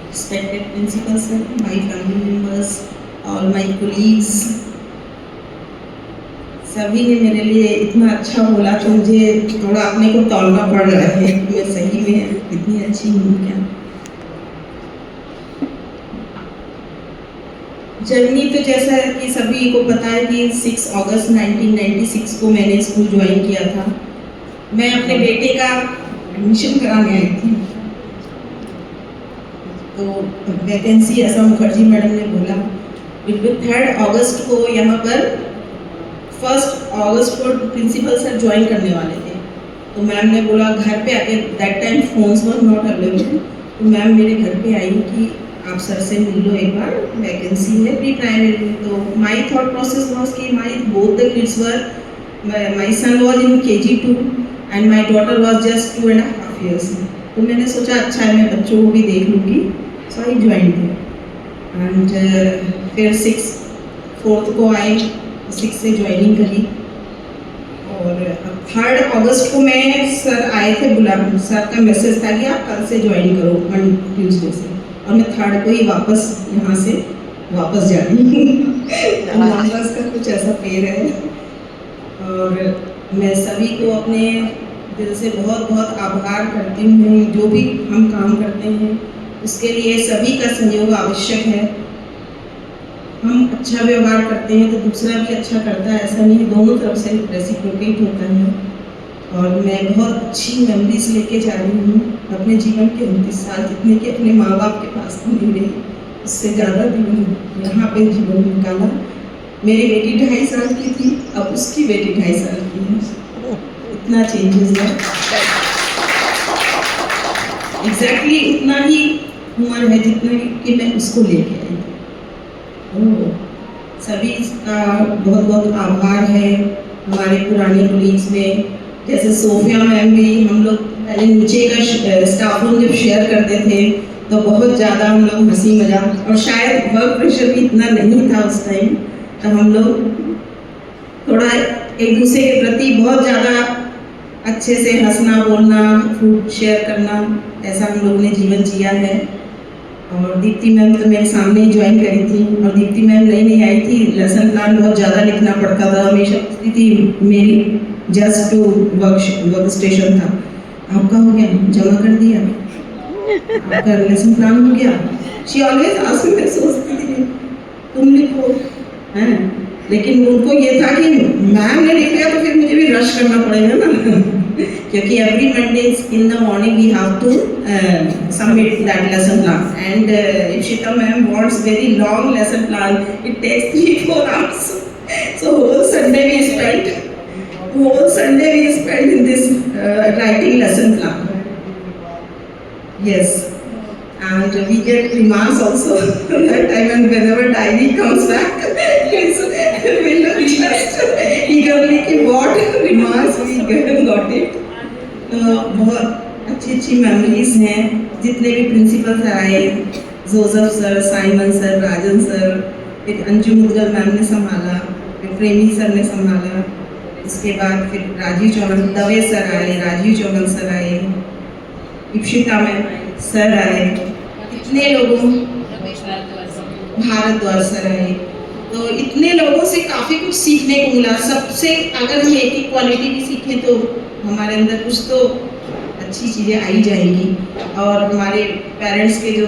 respected principal sir, my family members, all my colleagues, सभी ने मेरे लिए इतना अच्छा बोला तो मुझे थोड़ा अपने को तौलना पड़ रहा है कि मैं सही में इतनी अच्छी हूँ क्या। जर्नी तो जैसा कि सभी को पता है कि 6 अगस्त 1996 को मैंने स्कूल ज्वाइन किया था। मैं अपने बेटे का एडमिशन कराने आई थी, तो वैकेंसी ऐसा मुखर्जी मैडम ने बोला 3 अगस्त को यहाँ पर 1 अगस्त को प्रिंसिपल सर ज्वाइन करने वाले थे। तो मैम ने बोला घर पे आके, that time phones were not available, तो मैम मेरे घर पे आई कि आप सर से मिल लो एक बार, वैकेंसी है प्री प्राइमरी में। तो माई थॉट प्रोसेस वॉज कि my both the kids were, my son was in KG2 and my daughter was just 2.5 years। तो मैंने सोचा अच्छा है, मैं बच्चों को भी देख लूँगी, सो आई ज्वाइन किया। एंड फिर 4 को आए, 6 से ज्वाइनिंग करी। और 3 अगस्त को मैं, सर आए थे बुला, सर का मैसेज था कि आप कल से ज्वाइन करो, ट्यूसडे से, और मैं 3 को ही वापस यहाँ से वापस जा रही हूँ। बस का कुछ ऐसा पेड़ है। और मैं सभी को अपने दिल से बहुत बहुत आभार करती हूँ। जो भी हम काम करते हैं उसके लिए सभी का सहयोग आवश्यक है। हम अच्छा व्यवहार करते हैं तो दूसरा भी अच्छा करता है, ऐसा नहीं, दोनों तरफ से रेसिप्रोकेट होता है। और मैं बहुत अच्छी मेमोरीज लेके जा रही हूँ अपने जीवन के 29 साल, जितने कि अपने माँ बाप के पास नहीं रही, उससे ज़्यादा दिन यहाँ पे जीवन निकाला। मेरी बेटी 2.5 साल की थी, अब उसकी बेटी 2.5 साल की है। इतना चेंजेस है, एग्जैक्टली उतना ही उम्र है जितना कि मैं उसको लेके आई थी। सभी का बहुत बहुत आभार है। हमारे पुराने कोलीग्स में जैसे सोफिया मैम भी, हम लोग पहले नीचे का स्टाफ रूम जब शेयर करते थे तो बहुत ज़्यादा हम लोग हंसी मजाक, और शायद वर्क प्रेशर भी इतना नहीं था उस टाइम, तो हम लोग थोड़ा एक दूसरे के प्रति बहुत ज़्यादा अच्छे से हंसना बोलना, फूड शेयर करना, ऐसा हम लोगों ने जीवन जिया है। और दीप्ति मैम तो मेरे सामने ही ज्वाइन करी थी, और दीप्ति मैम नई आई थी, लेसन प्लान बहुत ज़्यादा लिखना पड़ता था, हमेशा पूछती थी मेरी जस्ट टू वर्क स्टेशन था, आपका हो गया, जमा कर दिया, आपका लेसन प्लान हो गया। शी ऑलवेज आस्क मी, मैं सोचती थी तुम लिखो, हैं, लेकिन उनको ये था कि मैम ने लिख लिया तो फिर मुझे भी रश करना पड़ेगा ना, क्योंकि every Mondays in the morning we have to submit that lesson plan, and Ishita ma'am wants very long lesson plan, it takes 3-4 hours, so whole Sunday we spent in this writing lesson plan. Yes, and we get remarks also that time, and whenever diary comes back we look just eagerly कि what remarks we got it. बहुत अच्छी memories हैं। जितने भी principal sir आए, Joseph sir, Simon sir, राजन sir, फिर Anju Mudgal ma'am ने संभाला, फिर प्रेमी सर ने संभाला, उसके बाद फिर राजीव चौहान, दवे सर आए, राजीव चौहान सर आए, इप्शिता मैम सर आए, इतने लोगों, भारद्वाज सर आए, तो इतने लोगों से काफ़ी कुछ सीखने को मिला। सबसे अगर हम एक ही क्वालिटी भी सीखें तो हमारे अंदर कुछ तो अच्छी चीज़ें आई जाएंगी। और हमारे पेरेंट्स के जो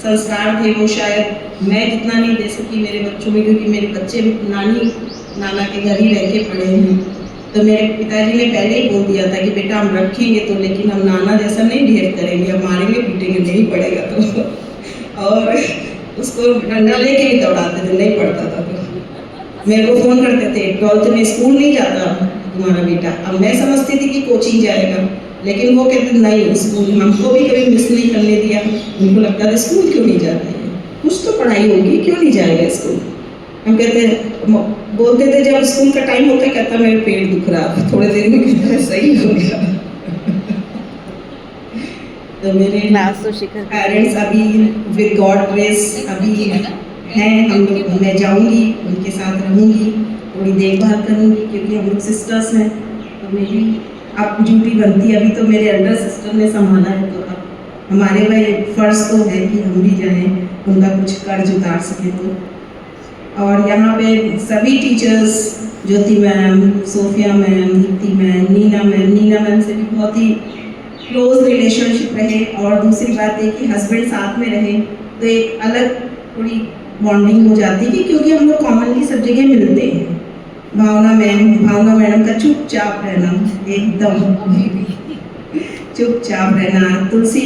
संस्कार थे वो शायद मैं जितना नहीं दे सकी मेरे बच्चों में, क्योंकि मेरे बच्चे नानी नाना के घर ही रह के पढ़े हैं। तो मेरे पिताजी ने पहले ही बोल दिया था कि बेटा हम रखेंगे तो, लेकिन हम नाना जैसा नहीं बिहेव करेंगे, हम मारेंगे पीटेंगे नहीं पड़ेगा तो। और उसको डंडा लेके ही दौड़ाते थे, नहीं पढ़ता था तो मेरे को फ़ोन करते थे 12th में स्कूल नहीं जाता तुम्हारा बेटा। अब मैं समझती थी कि कोचिंग जाएगा, लेकिन वो कहते नहीं, स्कूल हमको भी कभी मिस नहीं करने दिया। उनको लगता था स्कूल क्यों नहीं जाता है, कुछ तो पढ़ाई होगी, क्यों नहीं जाएगा स्कूल। हम बोलते थे जब स्कूल का टाइम होता कहता मेरे पेट दुख रहा, थोड़े देर में कहता सही हो गया। तो मेरे पेरेंट्स अभी विद गॉड ग्रेस अभी हैं, हम लोग, मैं जाऊंगी उनके साथ रहूंगी, थोड़ी देखभाल करूंगी, क्योंकि हम लोग सिस्टर्स हैं तो मेरी अब ड्यूटी बनती है। अभी तो मेरे एल्डर सिस्टर ने संभाला है, तो अब हमारे भाई फ़र्ज़ तो है कि हम भी जाएं, उनका कुछ कर्ज उतार सकें तो। और यहाँ पे सभी teachers, Jyoti ma'am, Sophia ma'am, Deepti ma'am, Neena ma'am से भी बहुत ही क्लोज रिलेशनशिप रहे। और दूसरी बात है कि हस्बैंड साथ में रहे तो एक अलग थोड़ी बॉन्डिंग हो जाती है, क्योंकि हम लोग कॉमनली सब जगह मिलते हैं। भावना मैडम का चुपचाप रहना, एकदम चुपचाप रहना। तुलसी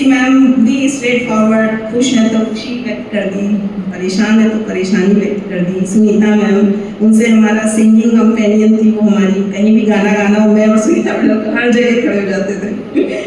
मैम भी स्ट्रेट फॉरवर्ड, खुश है तो खुशी व्यक्त कर दी, परेशान है तो परेशानी व्यक्त कर दी। सुनीता मैम, उनसे हमारा सिंगिंग कंपेनियन थी, वो हमारी कहीं भी गाना गाना हो, मैं और सुनीता मैडम हर जगह खड़े हो जाते थे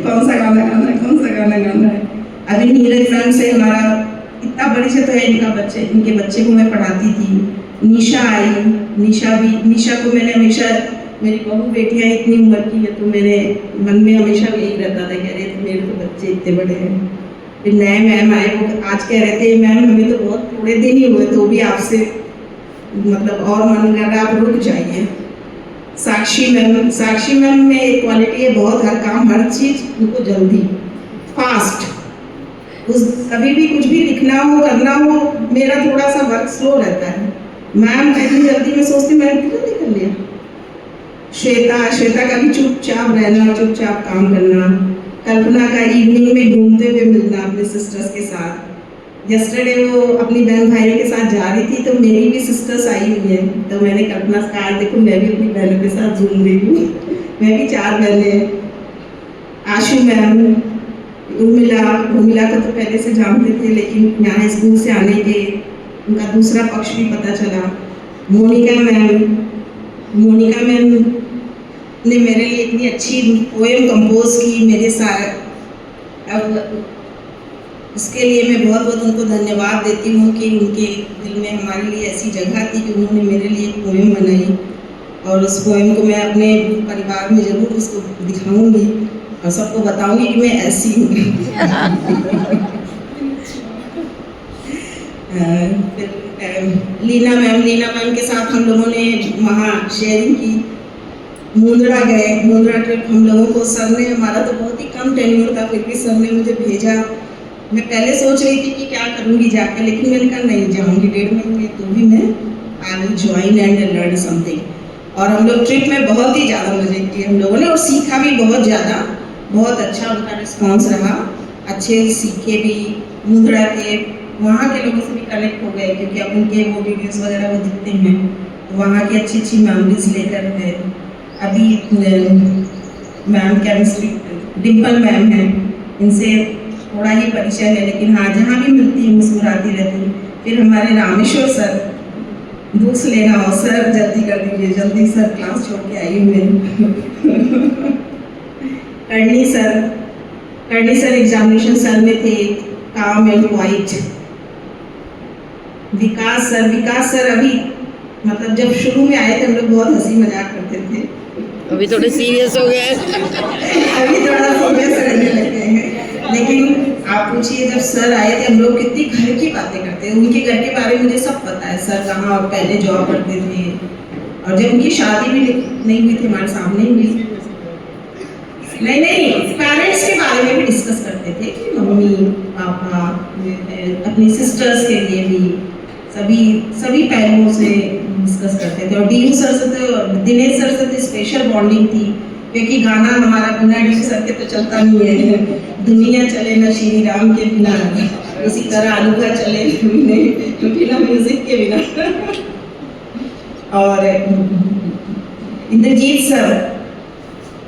कौन सा गाना गाना है। अभी नीरज मैम से हमारा इतना परिचय तो है, इनके बच्चे को मैं पढ़ाती थी। निशा आई, निशा को मैंने हमेशा, मेरी बहू बेटियाँ इतनी उम्र की है तो मेरे मन में हमेशा यही रहता था, कह रहे थे मेरे तो बच्चे इतने बड़े हैं। फिर नए मैम आए, वो आज कह रहे थे मैम हमें तो बहुत थोड़े दिन ही हुए तो भी आपसे मतलब और मन कर रहा, आप रुक जाइए। साक्षी मैम में एक क्वालिटी है, बहुत हर काम हर चीज़ उनको जल्दी, फास्ट। कभी भी कुछ भी लिखना हो करना हो, मेरा थोड़ा सा वर्क स्लो रहता है, मैम इतनी जल्दी में सोचती मैंने जल्दी कर लिया। श्वेता का भी चुपचाप रहना, चुपचाप काम करना। कल्पना का इवनिंग में घूमते हुए मिलना अपने सिस्टर्स के साथ। यस्टरडे वो अपनी बहन भाई के साथ जा रही थी तो मेरी भी सिस्टर्स आई हुई है, तो मैंने कल्पना से कहा देखो मैं भी अपनी बहनों के साथ घूम रही हूँ मैं भी 4 बहनें। आशु मैम, उर्मिला को तो पहले से जानते थे, लेकिन यहाँ स्कूल से आने के उनका दूसरा पक्ष भी पता चला। मोनिका मैम ने मेरे लिए इतनी अच्छी पोएम कंपोज की मेरे साथ। अब इसके लिए मैं बहुत बहुत उनको धन्यवाद देती हूँ कि उनके दिल में हमारे लिए ऐसी जगह थी कि उन्होंने मेरे लिए एक पोएम बनाई, और उस पोएम को मैं अपने परिवार में ज़रूर उसको दिखाऊंगी और सबको बताऊंगी कि मैं ऐसी हूँ लीना मैम के साथ हम लोगों ने वहाँ शेयरिंग की। मुंद्रा ट्रिप हम लोगों को सर ने, हमारा तो बहुत ही कम टेन्योर था, फिर भी सर ने मुझे भेजा। मैं पहले सोच रही थी कि क्या करूँगी जाकर, लेकिन मैंने कहा नहीं जाऊँगी, 1.5 महीने तो भी मैं I will join and learn something. और हम लोग ट्रिप में बहुत ही ज़्यादा मजे किए हम लोगों ने, और सीखा भी बहुत ज़्यादा, बहुत अच्छा उनका रिस्पॉन्स रहा, अच्छे सीखे भी। मुंद्रा के वहाँ के लोगों से भी कनेक्ट हो गए, क्योंकि अब उनके वो वीडियोस वगैरह वो दिखते हैं, तो वहाँ की अच्छी मेमोरीज लेकर है। अभी मैम केमिस्ट्री डिम्पल मैम हैं, इनसे थोड़ा ही परिचय है, लेकिन हाँ जहाँ भी मिलती है मुस्कुराती रहती है। फिर हमारे रामेश्वर सर, बुक्स लेना हो सर जल्दी कर दीजिए, जल्दी सर क्लास छोड़ के आई हूँ करनी सर एग्जामिनेशन सर में थे, काम एंड क्वाइट। विकास सर अभी मतलब जब शुरू में आए थे हम लोग बहुत हंसी मजाक करते थे, अभी थोड़े सीरियस हो गए अभी थोड़ा सीरियस रहने लगे हैं। लेकिन आप पूछिए जब सर आए थे हम लोग कितनी घर की बातें करते हैं, उनके घर के बारे में मुझे सब पता है, सर कहाँ पहले जॉब करते थे, और जब उनकी शादी भी नहीं हुई थी हमारे सामने ही हुई। नहीं पेरेंट्स के बारे में भी डिस्कस करते थे कि मम्मी पापा, अपनी सिस्टर्स के लिए भी सभी पहलुओं से डिस्कस करते थे। और डीयू सर से तो, दिनेश सर से तो स्पेशल बॉन्डिंग थी, क्योंकि गाना हमारा बिना डीयू सर के तो चलता नहीं है, दुनिया चले न श्री राम के बिना, उसी तरह अनुभव चले बिना म्यूजिक के बिना। और इंद्रजीत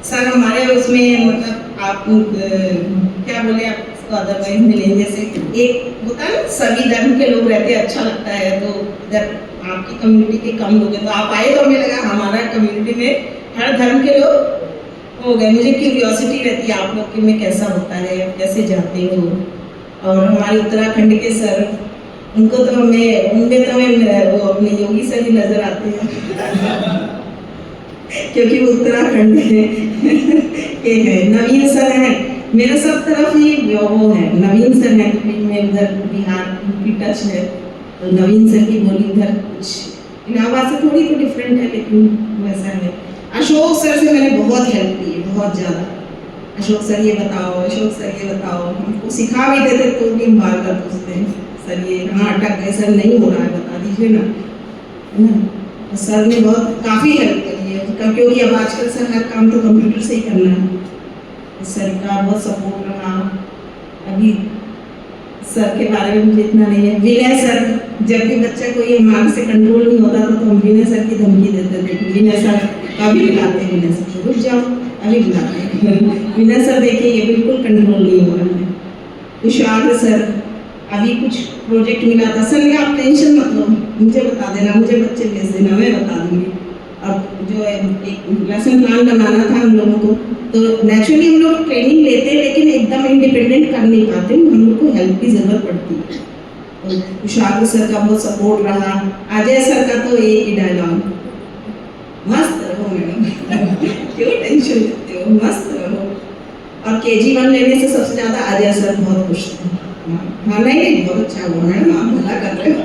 सर हमारे उसमें मतलब आप क्या बोले, आप इसको अदरवाइज मिलेंगे जैसे एक होता है ना, सभी धर्म के लोग रहते हैं, अच्छा लगता है। तो इधर आपकी कम्युनिटी के कम लोग हैं, तो आप आए तो हमें लगा हमारा कम्युनिटी में हर धर्म के लोग हो गए। मुझे क्यूरियोसिटी रहती है आप लोग के में कैसा होता है, कैसे जाते हो। और हमारे उत्तराखंड के सर, उनमें तो हमें वो अपने योगी सर ही नजर आते हैं क्योंकि वो उत्तराखंड के हैं। नवीन सर हैं, मेरे सब तरफ ही वो है, नवीन सर हैं, क्योंकि मैं उधर बिहार की टच है, तो नवीन सर की बोली उधर कुछ इलाहाबाद से थोड़ी तो डिफरेंट है, लेकिन वैसा है। अशोक सर से मैंने बहुत हेल्प की है, बहुत ज़्यादा। अशोक सर ये बताओ, अशोक सर ये बताओ। हमको सिखा भी देते तो भी हम बार बार पूछते हैं सर ये कहाँ अटक गए, सर नहीं हो रहा है बता दीजिए ना, है ना। तो सर ने बहुत काफ़ी हेल्प करी है क्योंकि अब आजकल सर हर काम तो कंप्यूटर से ही करना है। तो सर का बहुत सपोर्ट रहा। अभी सर के बारे में मुझे इतना नहीं है। विनय सर, जब भी बच्चा कोई मार्क्स से कंट्रोल नहीं होता था तो हम विनय सर की धमकी देते थे। विनय सर कभी बुलाते हैं, विनय सर रुक जाओ अभी बुलाते हैं। विनय सर देखिए ये बिल्कुल कंट्रोल नहीं हो रहा है। कुशाल सर, अभी कुछ प्रोजेक्ट मिला था, सर ने आप टेंशन मत लो, मुझे बता देना, मुझे बच्चे भेज देना, मैं बता दूंगी। अब जो एक लेसन प्लान बनाना था हम लोगों को, तो नेचुरली हम लोग ट्रेनिंग लेते हैं लेकिन एकदम इंडिपेंडेंट कर नहीं पाते, हम लोग को हेल्प की ज़रूरत पड़ती है। तो कुशाल सर का बहुत सपोर्ट रहा। अजय सर का तो एक ही डायलॉग, मस्त रहो मैडम, क्यों टेंशन लेते हो, मस्त रहो। और KG1 लेने से सबसे ज़्यादा अजय सर बहुत खुश थे। हाँ नहीं बहुत अच्छा हुआ मैडम, आप भला कर रहे हो।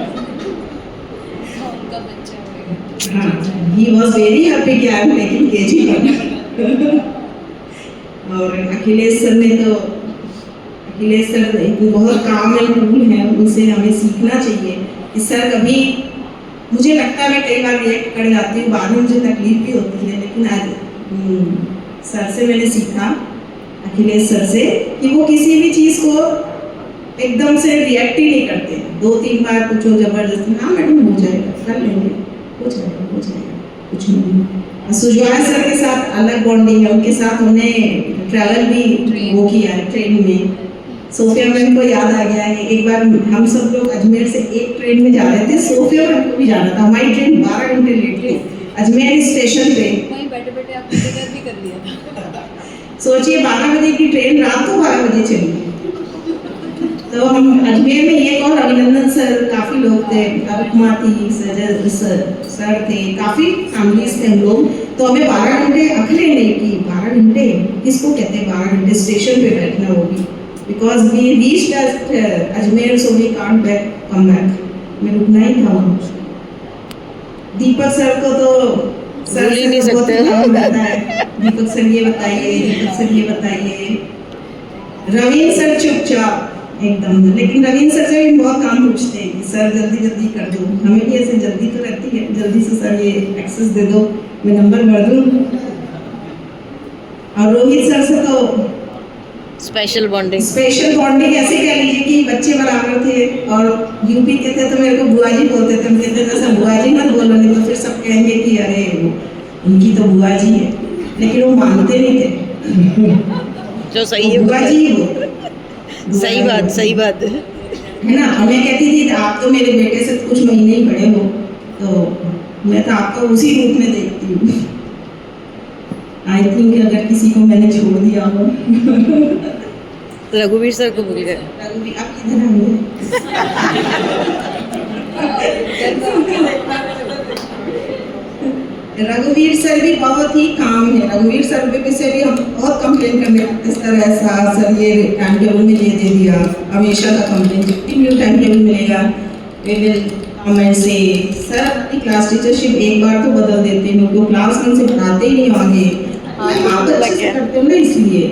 हाँ, he was very happy कि I am taking KG1। और अखिलेश सर ने तो, अखिलेश सर बहुत काम एंड कूल हैं, उनसे हमें सीखना चाहिए कि सर कभी, मुझे लगता है मैं कई बार रिएक्ट कर जाती हूँ, बाद में मुझे तकलीफ भी होती है, लेकिन आज सर से मैंने सीखा, अखिलेश सर से, कि वो किसी भी चीज़ को एकदम से रिएक्ट ही नहीं करते। 2-3 बार पूछो जबरदस्ती, हाँ मैडम हो जाएगा, कर लेंगे, हो जाएगा, हो जाएगा, कुछ नहीं। सुजवाय सर के साथ अलग बॉन्डिंग है, उनके साथ हमने ट्रैवल भी वो किया है ट्रेन में। सोफिया मैम को याद आ गया है, एक बार हम सब लोग अजमेर से एक ट्रेन में जा रहे थे, सोफिया मैम को भी जाना था, हमारी ट्रेन 12 घंटे लेट थी अजमेर स्टेशन पे। वहीं बैठे-बैठे आपने डिनर भी कर लिया था। सोचिए 12 बजे की ट्रेन रात को 12 बजे चली। तो हम अजमेर में एक और अभिनंदन सर, काफ़ी लोग थे, अरुपमा थी, सर थे, काफ़ी फैमिलीज थे हम लोग। तो हमें 12 घंटे अकेले नहीं की, 12 घंटे किसको कहते हैं 12 घंटे स्टेशन पे बैठना होगी, because we reached Ajmer so we can't come back, हमें रुकना ही था वहाँ। दीपक सर को तो सर भूल ही नहीं सकते। दीपक सर ये बताइए, दीपक सर ये बताइए। रवीन सर चुपचाप एकदम, लेकिन रवीन सर से भी बहुत काम पूछते हैं कि सर जल्दी जल्दी कर दो, हमें भी ऐसे जल्दी तो रहती है, जल्दी से सर ये एक्सेस दे दो, मैं नंबर भर दूँ। और रोहित सर से तो स्पेशल बॉन्डिंग ऐसे कह लीजिए कि बच्चे बराबर थे, और यूपी के थे तो मेरे को बुआ जी बोलते थे, हम कहते थे सर बुआ जी मत बोलो, नहीं तो फिर सब कहेंगे कि अरे वो उनकी तो बुआ जी है, लेकिन वो मानते नहीं थे। जो सही है बुआ जी ही सही बात है ना। हमें कहती थी आप तो मेरे बेटे से कुछ महीने ही बड़े हो, तो मैं तो आपको उसी रूप में देखती हूँ। आई थिंक अगर किसी को मैंने छोड़ दिया हो। रघुवीर सर को भूल गए। रघुवीर आप किधर आएंगे? रघुवीर सर भी बहुत ही काम है। रघुवीर सर पे से भी हम बहुत कंप्लेन करने लगते, सर ऐसा, सर ये टाइम टेबल में ये दे दिया, हमेशा का कंप्लेन, जब भी न्यू टाइम टेबल मिलेगा वे विल कमेंट से। सर अपनी क्लास टीचरशिप एक बार तो बदल देते हैं, क्लास में से पढ़ाते ही नहीं आगे, आप अच्छे से करते हो ना, इसलिए